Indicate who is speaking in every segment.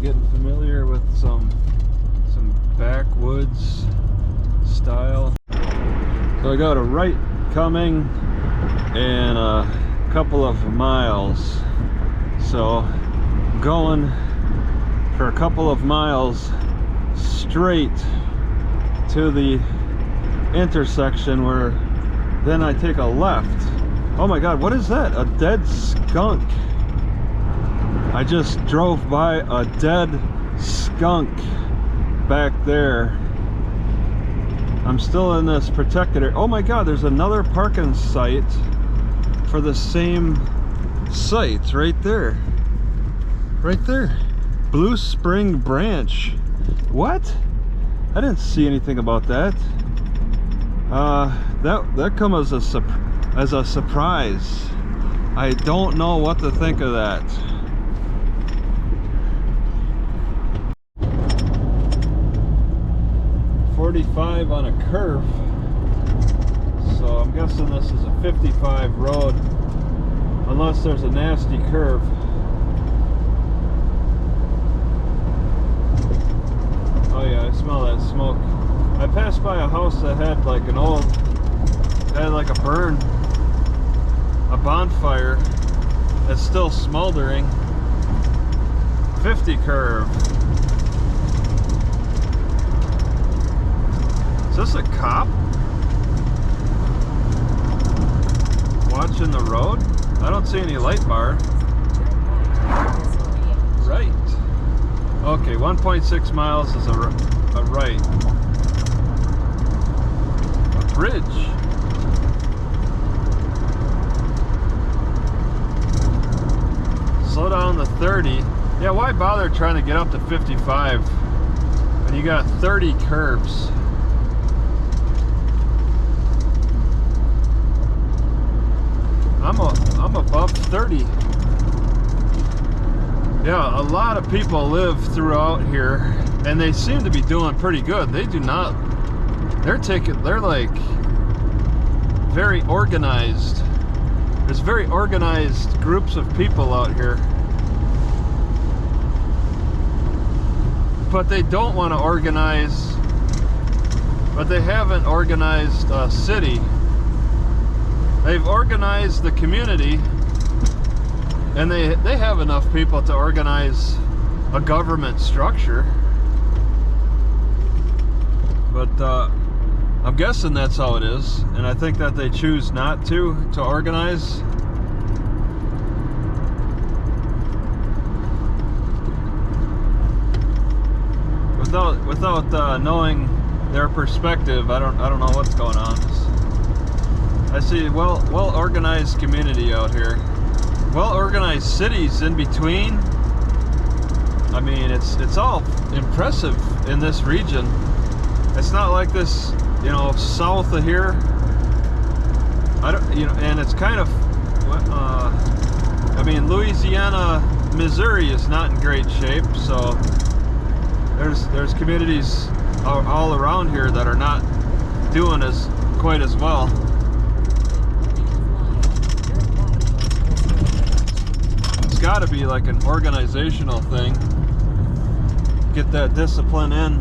Speaker 1: getting familiar with some backwoods style. So I got a right coming and a couple of miles. So going for a couple of miles straight to the intersection where then I take a left. Oh my god, what is that? A dead skunk. I just drove by a dead skunk back there. I'm still in this protected area. Oh my god, there's another parking site for the same site right there. Right there. Blue Spring Branch. What? I didn't see anything about that. That come as a surprise. I don't know what to think of that. .45 on a curve, so I'm guessing this is a 55 road, unless there's a nasty curve. Oh yeah, I smell that smoke. I passed by a house that had like a burn, a bonfire that's still smoldering. 50 curve. Is this a cop watching the road? I don't see any light bar. Right. Okay, 1.6 miles is a right. A bridge. Slow down to 30. Yeah, why bother trying to get up to 55 when you got 30 curves? I'm above 30. Yeah, a lot of people live throughout here and they seem to be doing pretty good. They do not, they're like very organized. There's very organized groups of people out here. But they don't want to organize, but they haven't organized a city. They've organized the community, and they have enough people to organize a government structure. But I'm guessing that's how it is, and I think that they choose not to organize. Without knowing their perspective, I don't know what's going on. I see well-organized community out here. Well-organized cities in between. I mean, it's all impressive in this region. It's not like this, you know, south of here. And it's kind of, I mean, Louisiana, Missouri is not in great shape. So there's communities all around here that are not doing quite as well. It's got to be like an organizational thing. Get that discipline in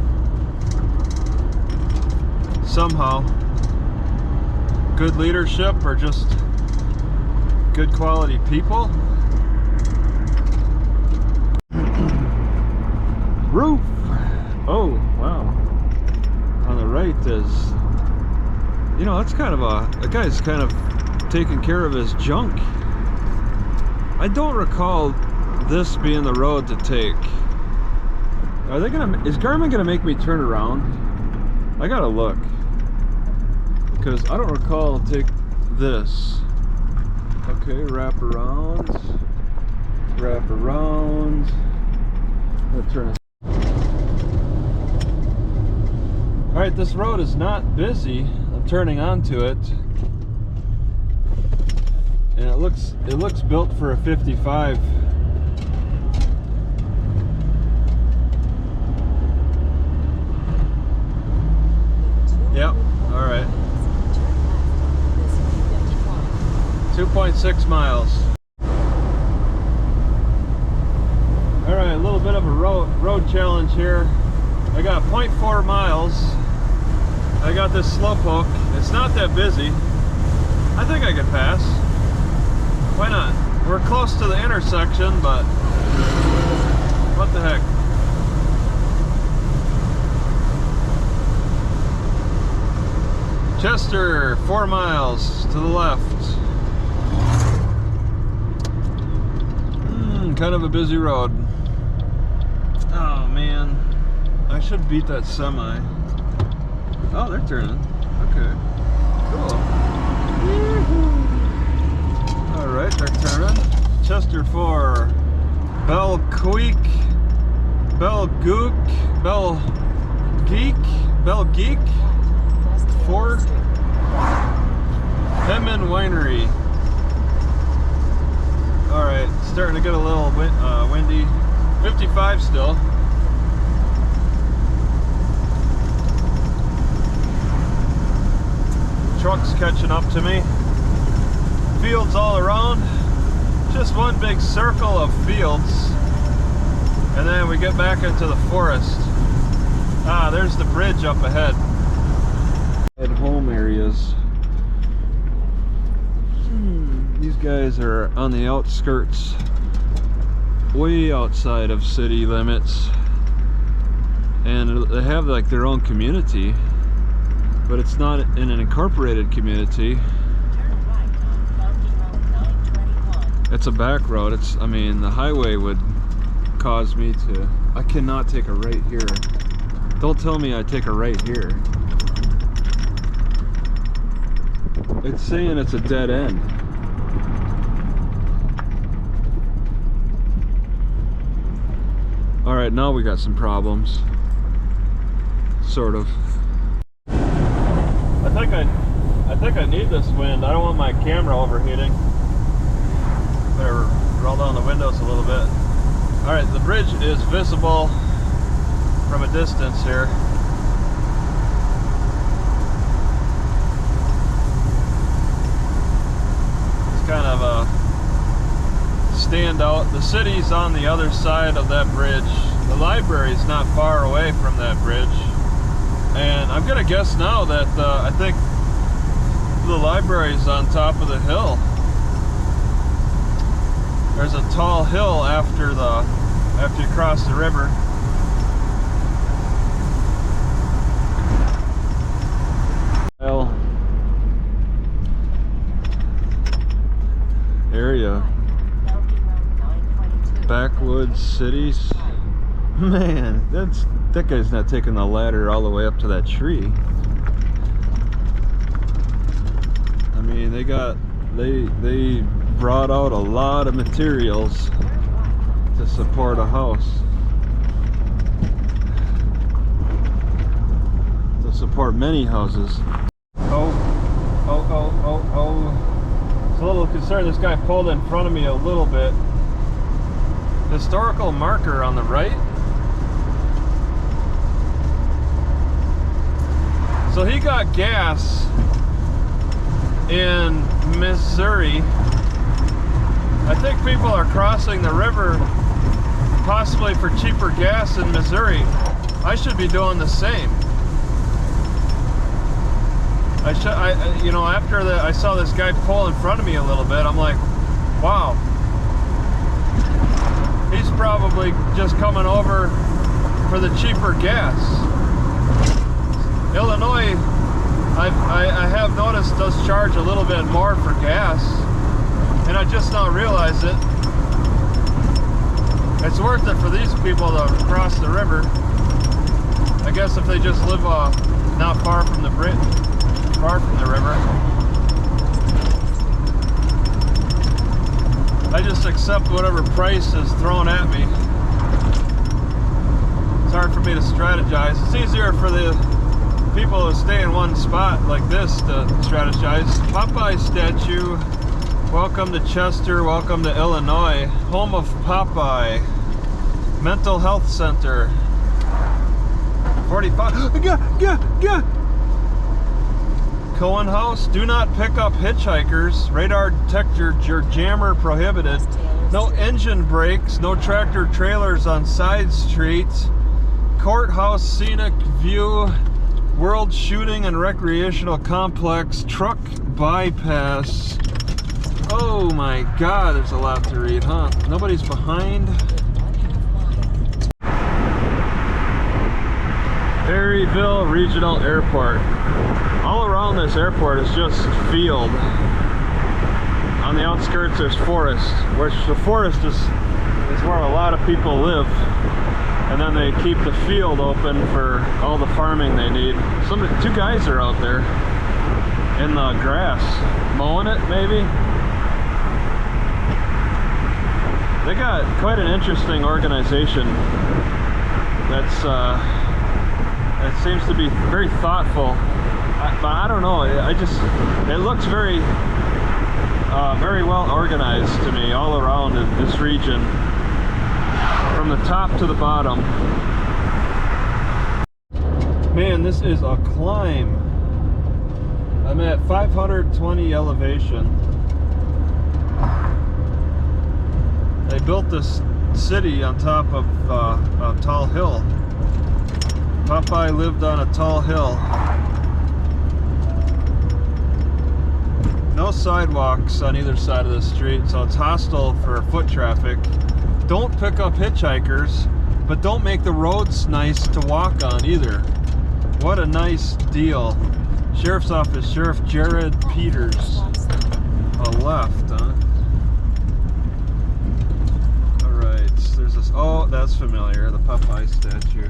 Speaker 1: somehow. Good leadership or just good quality people. Roof. Oh wow. On the right is, you know, that's kind of a guy's kind of taking care of his junk. I don't recall this being the road to take. Is Garmin gonna make me turn around? I gotta look, because I don't recall take this. Okay, wrap around. Let's turn it. All right, this road is not busy. I'm turning onto it. And it looks built for a 55. Yep, all right. 2.6 miles. All right. Alright, a little bit of a road challenge here. I got 0.4 miles. I got this slowpoke. It's not that busy. I think I could pass. Why not? We're close to the intersection, but what the heck. Chester, 4 miles to the left. Kind of a busy road. Oh man, I should beat that semi. Oh, they're turning. Okay, cool. All right, they're turning. Chester 4, Belgeek, Ford, Hemman Winery. All right, starting to get a little windy. 55 still. Trucks catching up to me. Fields all around. Just one big circle of fields. And then we get back into the forest. Ah, there's the bridge up ahead. At home areas. These guys are on the outskirts, way outside of city limits, and they have like their own community, but it's not in an incorporated community. It's a back road. I mean, the highway would cause me to, I cannot take a right here. Don't tell me I take a right here. It's saying it's a dead end. All right, now we got some problems. Sort of. I think I need this wind. I don't want my camera overheating. Better roll down the windows a little bit. All right, the bridge is visible from a distance here. It's kind of a standout. The city's on the other side of that bridge. The library's not far away from that bridge. And I'm gonna guess now that I think the library's on top of the hill. There's a tall hill after you cross the river. Area. Backwoods cities. Man, that guy's not taking the ladder all the way up to that tree. I mean, they brought out a lot of materials to support a house, to support many houses. Oh. It's a little concerned. This guy pulled in front of me a little bit. Historical marker on the right. So he got gas in Missouri. I think people are crossing the river possibly for cheaper gas in Missouri. I should be doing the same. You know, after I saw this guy pull in front of me a little bit, I'm like, wow. He's probably just coming over for the cheaper gas. Illinois, I have noticed, does charge a little bit more for gas, and I just now realized it. It's worth it for these people to cross the river. I guess if they just live not far from the bridge, far from the river. I just accept whatever price is thrown at me. It's hard for me to strategize. It's easier for the people who stay in one spot like this to strategize. Popeye statue. Welcome to Chester. Welcome to Illinois. Home of Popeye. Mental Health Center. 45. Cohen House. Do not pick up hitchhikers. Radar detector jammer prohibited. No engine brakes, no tractor trailers on side streets. Courthouse scenic view, World Shooting and Recreational Complex, truck bypass. Oh my God, there's a lot to read, huh? Nobody's behind. Perryville Regional Airport. All around this airport is just field. On the outskirts there's forest, which the forest is where a lot of people live. And then they keep the field open for all the farming they need. Two guys are out there in the grass, mowing it maybe. They got quite an interesting organization that's it seems to be very thoughtful. But I don't know, it looks very very well organized to me all around in this region, from the top to the bottom. Man, this is a climb. I'm at 520 elevation. They built this city on top of a tall hill. Popeye lived on a tall hill. No sidewalks on either side of the street, so it's hostile for foot traffic. Don't pick up hitchhikers, but don't make the roads nice to walk on either. What a nice deal. Sheriff's Office, Sheriff Jared Peters. Left, huh? Alright, there's this, oh, that's familiar, the Popeye statue.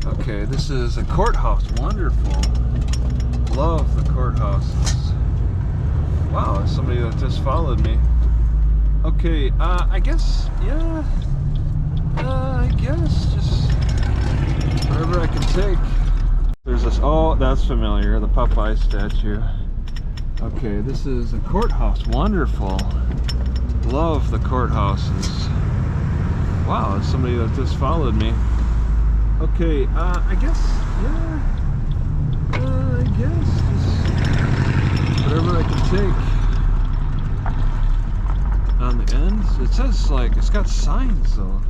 Speaker 1: Okay, this is a courthouse, wonderful. Love the courthouses. Wow, somebody that just followed me. Okay, I guess, yeah, I guess just wherever I can take. There's this, oh, that's familiar, the Popeye statue. Okay, this is a courthouse, wonderful. Love the courthouses. Wow, it's somebody that just followed me. Okay, I guess, yeah, I guess just whatever I can take. On the end, it says like, it's got signs though.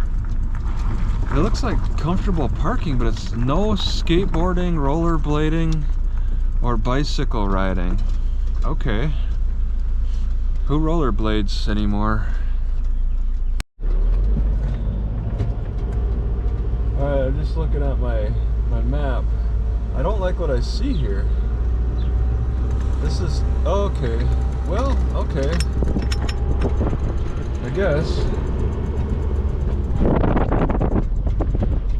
Speaker 1: It looks like comfortable parking, but it's no skateboarding, rollerblading, or bicycle riding. Okay. Who rollerblades anymore? Alright, I'm just looking at my map. I don't like what I see here. This is, okay. Well, okay. I guess.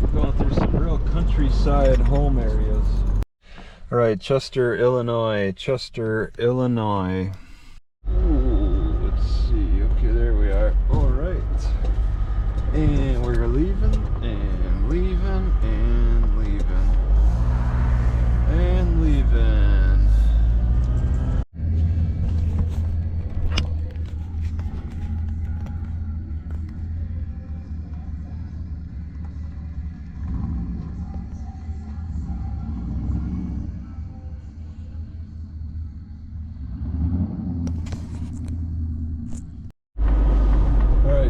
Speaker 1: We're going through some real countryside home areas. Alright, Chester, Illinois. Chester, Illinois. Ooh, let's see. Okay, there we are. Alright. And we're leaving, and leaving, and leaving. And leaving.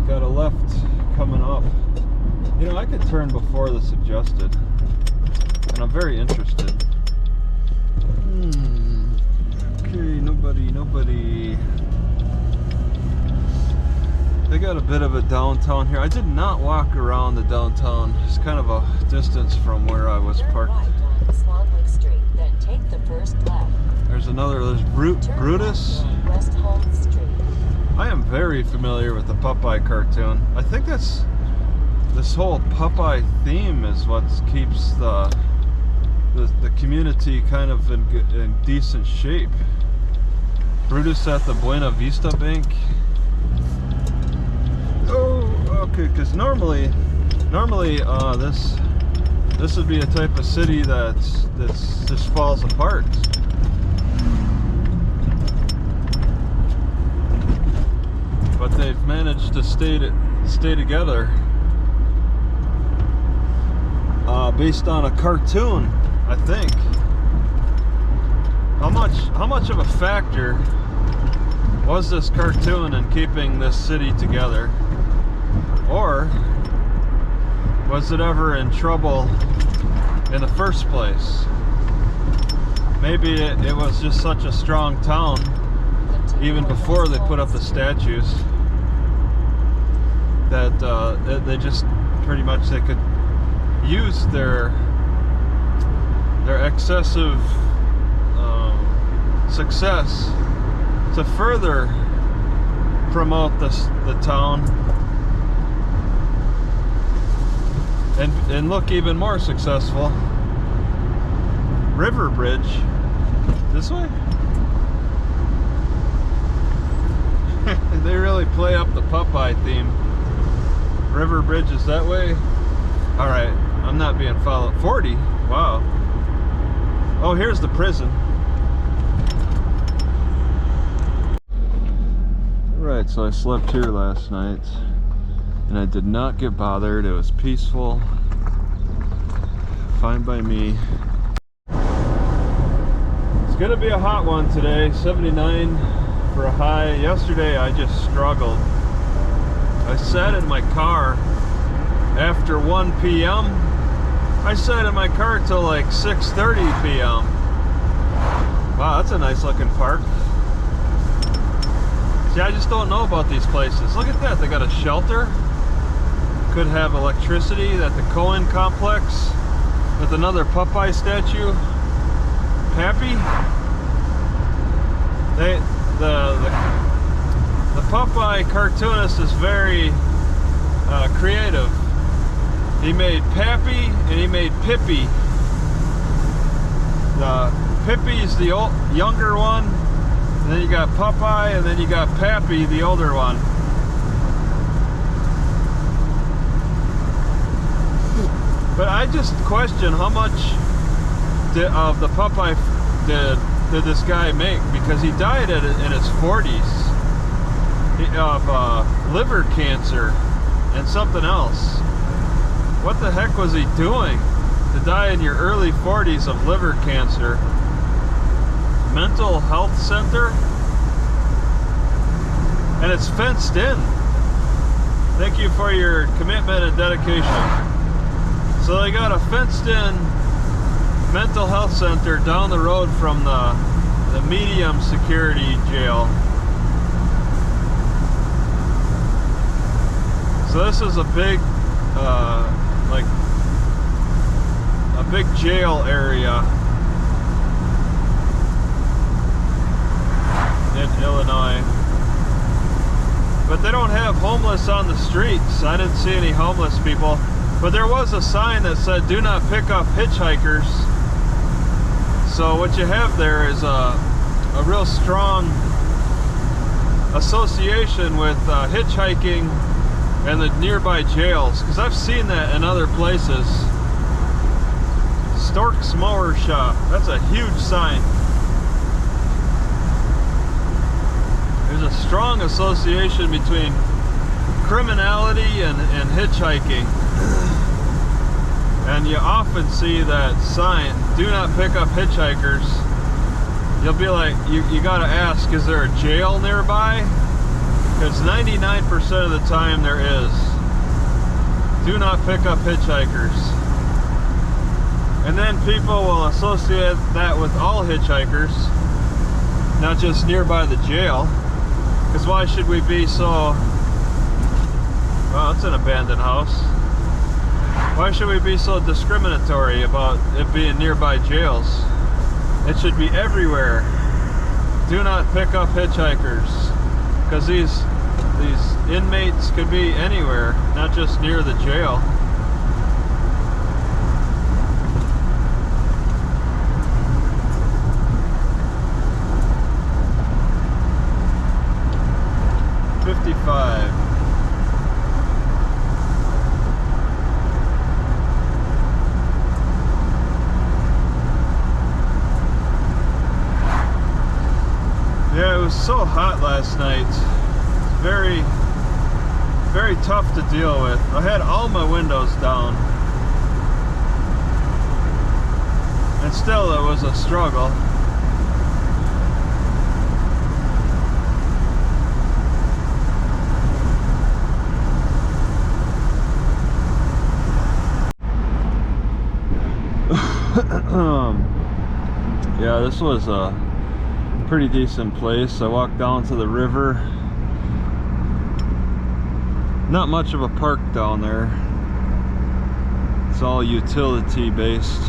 Speaker 1: Got a left coming up. You know, I could turn before the suggested, and I'm very interested. Okay, nobody. They got a bit of a downtown here. I did not walk around the downtown. It's kind of a distance from where I was parked.
Speaker 2: Then take the first left.
Speaker 1: There's Brutus.
Speaker 2: West Holmes Street.
Speaker 1: I am very familiar with the Popeye cartoon. I think this whole Popeye theme is what keeps the community kind of in decent shape. Brutus at the Buena Vista Bank. Oh, okay, because normally this would be a type of city that's just falls apart. But they've managed to stay together based on a cartoon, I think. How much of a factor Was this cartoon in keeping this city together? Or was it ever in trouble in the first place? Maybe it was just such a strong town even before they put up the statues that they just pretty much they could use their excessive success to further promote the town and look even more successful. River Bridge, this way? They really play up the Popeye theme. River Bridge is that way? Alright, I'm not being followed. 40? Wow. Oh, here's the prison. Alright, so I slept here last night and I did not get bothered. It was peaceful. Fine by me. It's gonna be a hot one today. 79 for a high. Yesterday I just struggled. I sat in my car after 1 p.m. I sat in my car till like 6:30 p.m. Wow, that's a nice looking park. See, I just don't know about these places. Look at that, they got a shelter. Could have electricity at the Cohen complex with another Popeye statue. Pappy? The Popeye cartoonist is very creative. He made Pappy and he made Pippi. Pippi's the younger one, and then you got Popeye, and then you got Pappy, the older one. But I just question how much of the Popeye did this guy make, because he died in his 40s of liver cancer and something else. What the heck was he doing to die in your early 40s of liver cancer? Mental health center? And it's fenced in. Thank you for your commitment and dedication. So they got a fenced in mental health center down the road from the medium security jail. So this is a big like a big jail area in Illinois. But they don't have homeless on the streets. I didn't see any homeless people. But there was a sign that said, "Do not pick up hitchhikers." So what you have there is a real strong association with hitchhiking and the nearby jails, because I've seen that in other places. Stork's Mower Shop, that's a huge sign. There's a strong association between criminality and hitchhiking. And you often see that sign, "Do not pick up hitchhikers." You'll be like, you gotta ask, is there a jail nearby? Because 99% of the time there is. Do not pick up hitchhikers. And then people will associate that with all hitchhikers, not just nearby the jail. Because why should we be so... Well, it's an abandoned house. Why should we be so discriminatory about it being nearby jails? It should be everywhere. Do not pick up hitchhikers. Because these inmates could be anywhere, not just near the jail. Yeah, it was so hot last night. Very, very tough to deal with. I had all my windows down. And still it was a struggle. this was a pretty decent place. I walked down to the river. Not much of a park down there. It's all utility based.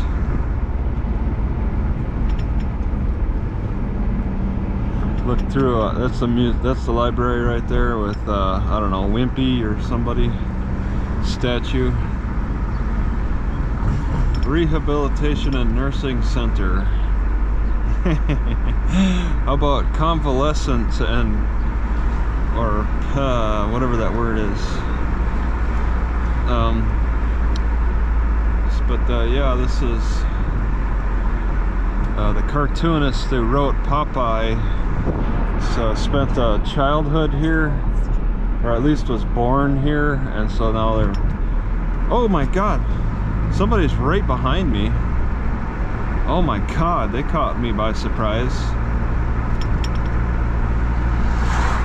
Speaker 1: Look through. That's the library right there with I don't know, Wimpy or somebody statue. Rehabilitation and Nursing Center. How about convalescent and or whatever that word is. Yeah, this is the cartoonist who wrote Popeye. Spent a childhood here, or at least was born here, and so now they're... Oh my god, somebody's right behind me. Oh my god, they caught me by surprise.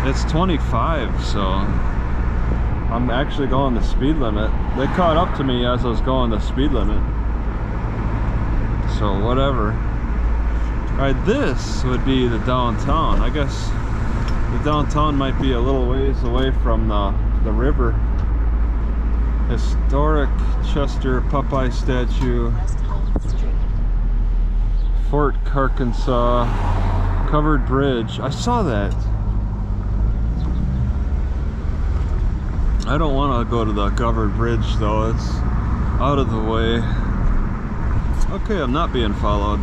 Speaker 1: It's 25, so I'm actually going the speed limit. They caught up to me as I was going the speed limit, so whatever. Alright, this would be the downtown. I guess the downtown might be a little ways away from the river. Historic Chester Popeye statue. Fort Arkansas covered bridge. I saw that. I don't want to go to the covered bridge though. It's out of the way. Okay, I'm not being followed.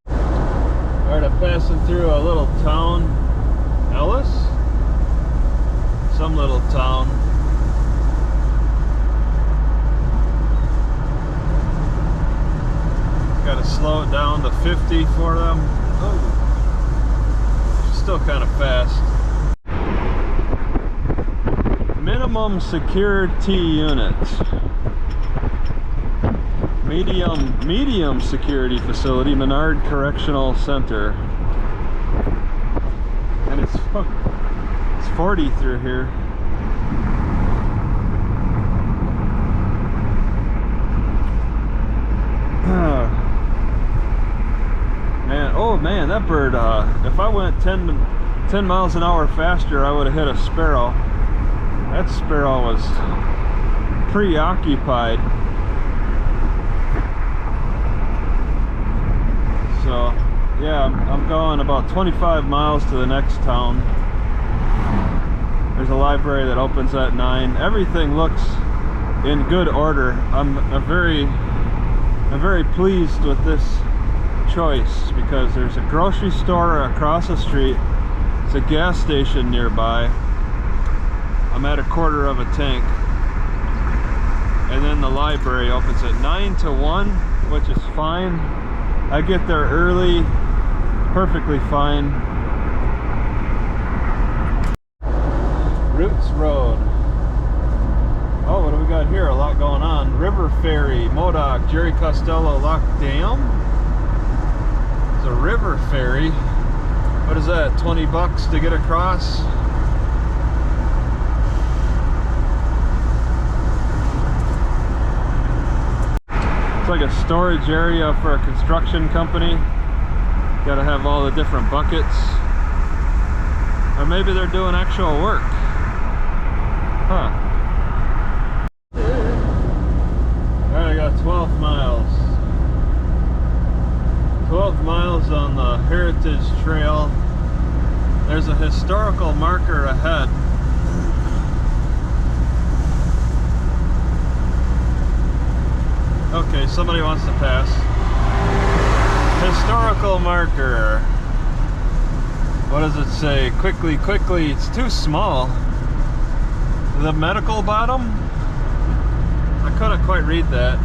Speaker 1: Alright, I'm passing through a little town. Ellis? Some little town. Gotta slow it down to 50 for them. Oh. Still kind of fast. Minimum security unit. Medium security facility, Menard Correctional Center. And it's 40 through here. Man, oh man, that bird, if I went 10 miles an hour faster, I would have hit a sparrow. That sparrow was preoccupied. So, yeah, I'm going about 25 miles to the next town. There's a library that opens at 9. Everything looks in good order. I'm very pleased with this choice because there's a grocery store across the street. It's a gas station nearby. I'm at a quarter of a tank. And then the library opens at 9 to 1, which is fine. I get there early, perfectly fine. Roots Road. Oh, what do we got here? A lot going on. River Ferry, Modoc, Jerry Costello Lock Dam. It's a river ferry. What is that, 20 bucks to get across? It's like a storage area for a construction company. Got to have all the different buckets. Or maybe they're doing actual work. Huh. Alright, I got 12 miles. 12 miles on the Heritage Trail. There's a historical marker ahead. Okay, somebody wants to pass. Historical marker. What does it say? Quickly, quickly. It's too small. The medical bottom? I couldn't quite read that.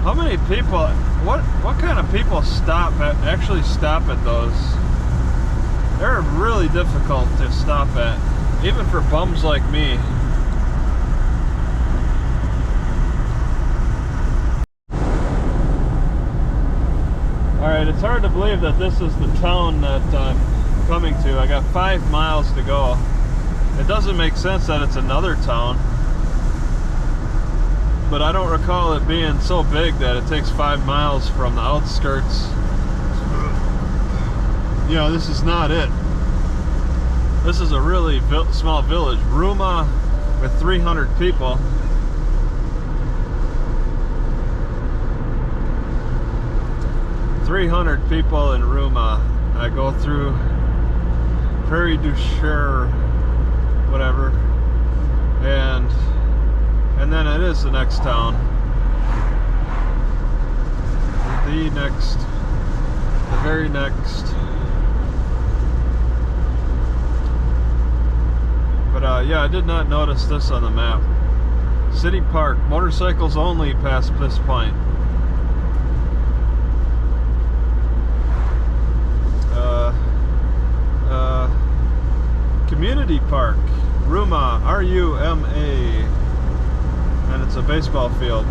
Speaker 1: How many people, what kind of people actually stop at those? They're really difficult to stop at, even for bums like me. Alright, it's hard to believe that this is the town that I'm coming to. I got 5 miles to go. It doesn't make sense that it's another town. but I don't recall it being so big that it takes 5 miles from the outskirts. Yeah, this is not it. This is a really small village. Ruma with 300 people. People in Ruma. I go through Prairie du Cher, whatever, and then it is the next town. The very next. But yeah, I did not notice this on the map. City Park, motorcycles only past this point. Community Park, Ruma, R-U-M-A, and it's a baseball field.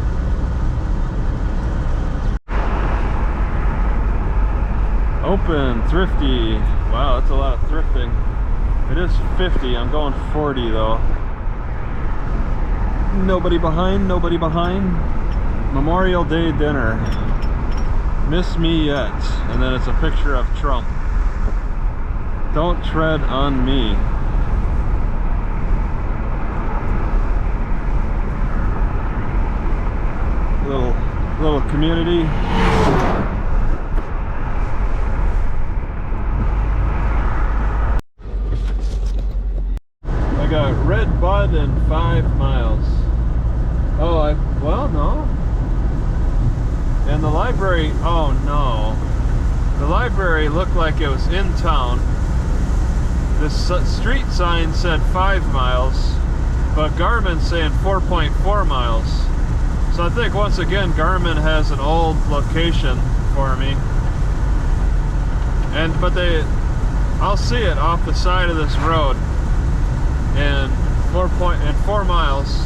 Speaker 1: Open, thrifty. Wow, that's a lot of thrifting. It is 50, I'm going 40 though. Nobody behind, nobody behind. Memorial Day dinner. Miss me yet. And then it's a picture of Trump. Don't tread on me. Little community. I got Redbud in 5 miles. Oh, well, no. And the library, oh no. The library looked like it was in town. This street sign said 5 miles, but Garmin's saying 4.4 miles. So I think once again Garmin has an old location for me. But I'll see it off the side of this road in 4 miles.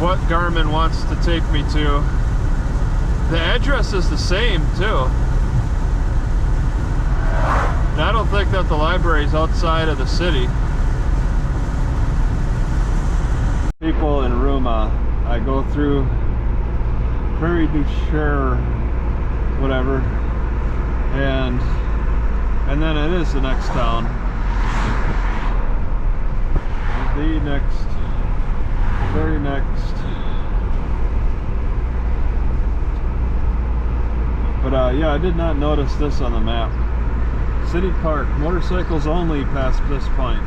Speaker 1: What Garmin wants to take me to. The address is the same too. And I don't think that the library is outside of the city. People in Ruma. I go through Prairie du Cher, whatever, and then it is the next town. The very next. But yeah, I did not notice this on the map. City Park, motorcycles only past this point.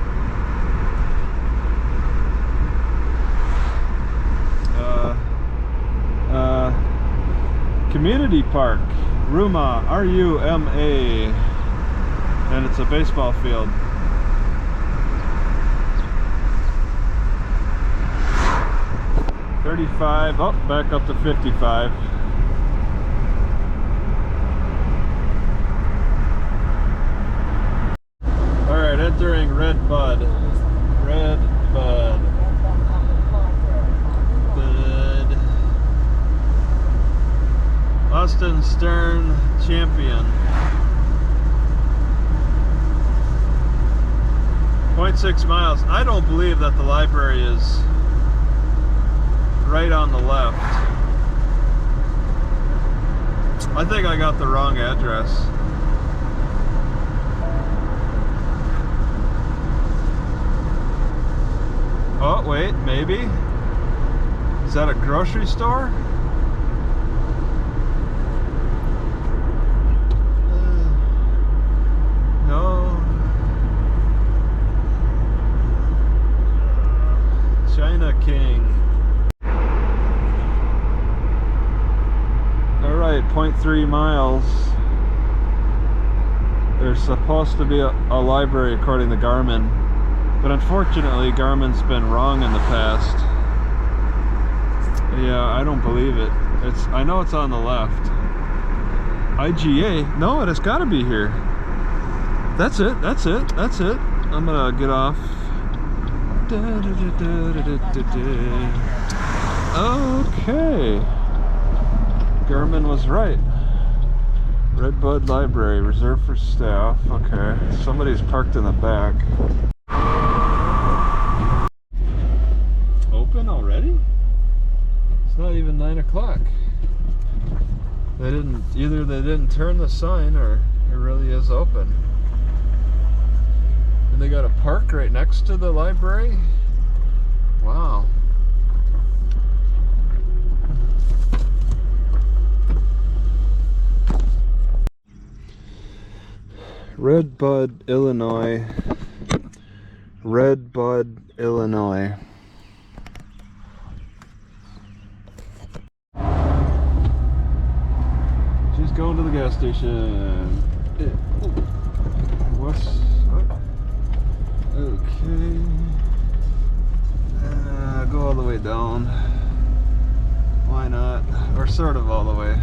Speaker 1: Community Park, Ruma, R-U-M-A, and it's a baseball field. $35, oh, back up to $55. Alright, entering Redbud. Redbud. Austin Stern champion. 0.6 miles. I don't believe that the library is right on the left. I think I got the wrong address. Oh, wait, maybe? Is that a grocery store? No. China King. Alright, 0.3 miles. There's supposed to be a library according to Garmin, but unfortunately Garmin's been wrong in the past. Yeah, I don't believe it. I know it's on the left. IGA? No, it has got to be here. That's it, that's it, that's it. I'm gonna get off. Okay. Garmin was right. Redbud Library, reserved for staff. Okay. Somebody's parked in the back. Open already? It's not even 9 o'clock. Either they didn't turn the sign or it really is open. And they got a park right next to the library. Wow. Redbud, Illinois. Redbud, Illinois. She's going to the gas station. What? Okay. Go all the way down. Why not? Or sort of all the way.